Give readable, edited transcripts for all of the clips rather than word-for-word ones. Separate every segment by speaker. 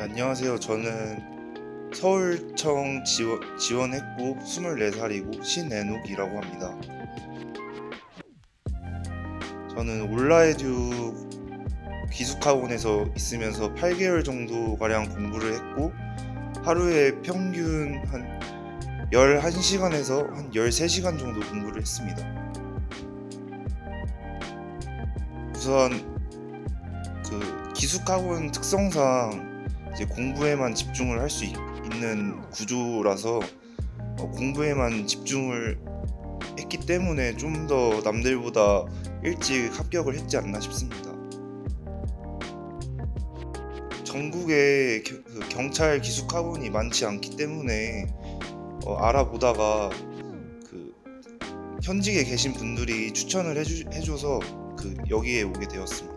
Speaker 1: 안녕하세요. 저는 서울청 지원했고 24살이고 신애녹이라고 합니다. 저는 온라에듀 기숙학원에서 있으면서 8개월 정도 가량 공부를 했고 하루에 평균 한 11시간에서 한 13시간 정도 공부를 했습니다. 우선 기숙학원 특성상 이제 공부에만 집중을 할 수 있는 구조라서 공부에만 집중을 했기 때문에 좀 더 남들보다 일찍 합격을 했지 않나 싶습니다. 전국에 경찰 기숙학원이 많지 않기 때문에 알아보다가 현직에 계신 분들이 추천을 해줘서 여기에 오게 되었습니다.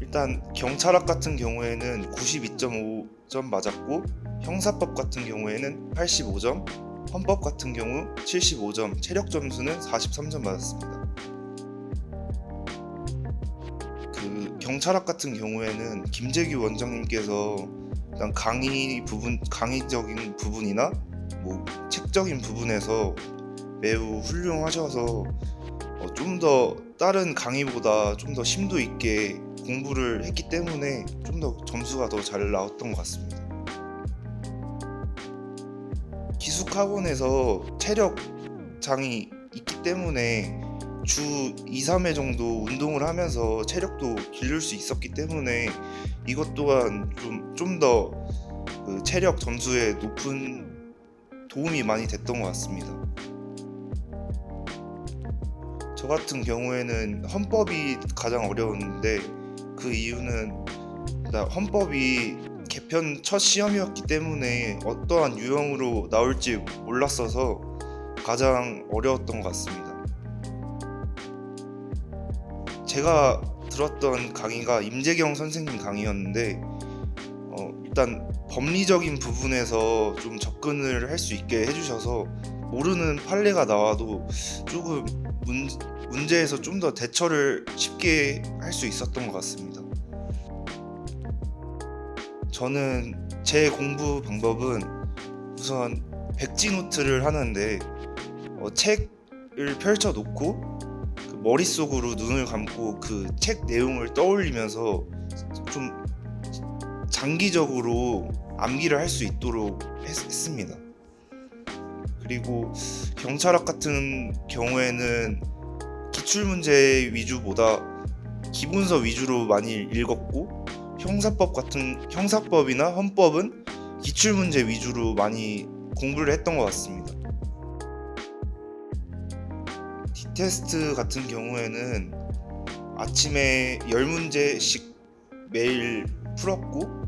Speaker 1: 일단 경찰학 같은 경우에는 92.5점 맞았고 형사법 같은 경우에는 85점, 헌법 같은 경우 75점, 체력 점수는 43점 맞았습니다. 경찰학 같은 경우에는 김재규 원장님께서 일단 강의적인 부분이나 책적인 부분에서 매우 훌륭하셔서 좀 더 다른 강의보다 좀 더 심도 있게 공부를 했기 때문에 좀 더 점수가 더 잘 나왔던 것 같습니다. 기숙학원에서 체력장이 있기 때문에 주 2, 3회 정도 운동을 하면서 체력도 기를 수 있었기 때문에 이것 또한 좀 더 체력 점수에 높은 도움이 많이 됐던 것 같습니다. 저 같은 경우에는 헌법이 가장 어려웠는데 그 이유는 헌법이 개편 첫 시험이었기 때문에 어떠한 유형으로 나올지 몰랐어서 가장 어려웠던 것 같습니다. 제가 들었던 강의가 임재경 선생님 강의였는데 일단 법리적인 부분에서 좀 접근을 할 수 있게 해주셔서 모르는 판례가 나와도 조금 문제에서 좀 더 대처를 쉽게 할 수 있었던 것 같습니다. 저는 제 공부 방법은 우선 백지노트를 하는데 책을 펼쳐 놓고 머릿속으로 눈을 감고 그 책 내용을 떠올리면서 좀 장기적으로 암기를 할 수 있도록 했습니다. 그리고 경찰학 같은 경우에는 기출문제 위주보다 기본서 위주로 많이 읽었고 형사법이나 헌법은 기출문제 위주로 많이 공부를 했던 것 같습니다. D테스트 같은 경우에는 아침에 10문제씩 매일 풀었고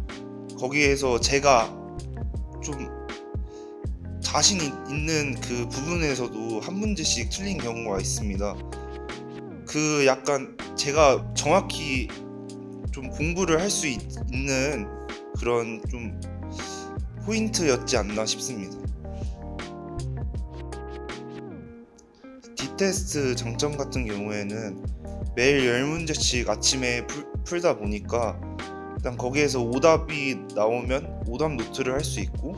Speaker 1: 거기에서 제가 좀 자신 있는 그 부분에서도 한 문제씩 틀린 경우가 있습니다. 약간 제가 정확히 좀 공부를 할 수 있는 그런 좀 포인트였지 않나 싶습니다. D테스트 장점 같은 경우에는 매일 10문제씩 아침에 풀다 보니까 일단 거기에서 오답이 나오면 오답 노트를 할 수 있고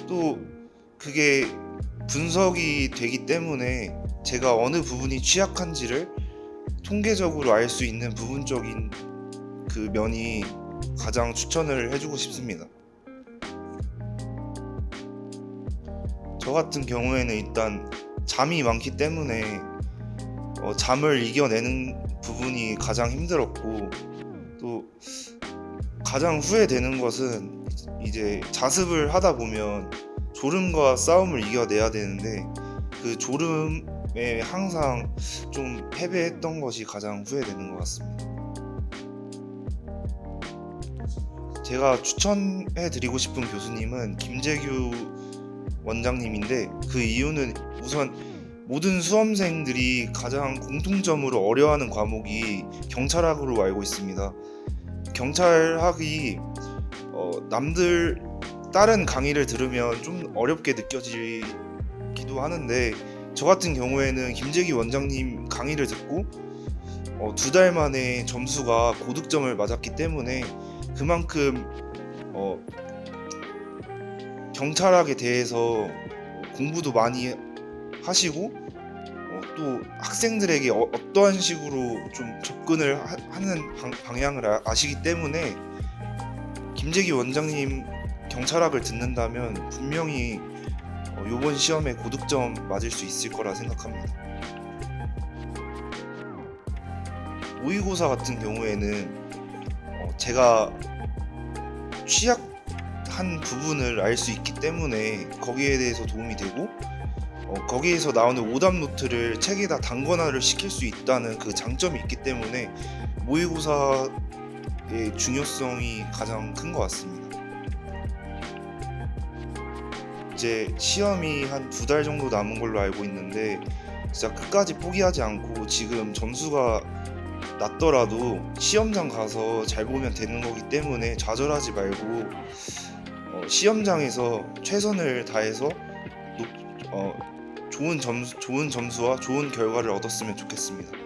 Speaker 1: 또 그게 분석이 되기 때문에 제가 어느 부분이 취약한지를 통계적으로 알 수 있는 부분적인 그 면이 가장 추천을 해주고 싶습니다. 저 같은 경우에는 일단 잠이 많기 때문에 잠을 이겨내는 부분이 가장 힘들었고 또 가장 후회되는 것은 이제 자습을 하다 보면 졸음과 싸움을 이겨내야 되는데 그 졸음에 항상 좀 패배했던 것이 가장 후회되는 것 같습니다. 제가 추천해드리고 싶은 교수님은 김재규 원장님인데 그 이유는 우선 모든 수험생들이 가장 공통점으로 어려워하는 과목이 경찰학으로 알고 있습니다. 경찰학이 남들 다른 강의를 들으면 좀 어렵게 느껴지기도 하는데 저 같은 경우에는 김재기 원장님 강의를 듣고 두 달 만에 점수가 고득점을 맞았기 때문에 그만큼 어, 경찰학에 대해서 공부도 많이 하시고 또 학생들에게 어떠한 식으로 좀 접근을 하는 방향을 아시기 때문에 김재기 원장님 경찰학을 듣는다면 분명히 이번 시험에 고득점 맞을 수 있을 거라 생각합니다. 모의고사 같은 경우에는 제가 취약한 부분을 알 수 있기 때문에 거기에 대해서 도움이 되고 거기에서 나오는 오답 노트를 책에다 단권화를 시킬 수 있다는 그 장점이 있기 때문에 모의고사의 중요성이 가장 큰 것 같습니다. 이제 시험이 한 2달 정도 남은 걸로 알고 있는데 진짜 끝까지 포기하지 않고 지금 점수가 낮더라도 시험장 가서 잘 보면 되는 거기 때문에 좌절하지 말고 시험장에서 최선을 다해서 좋은 점수와 좋은 결과를 얻었으면 좋겠습니다.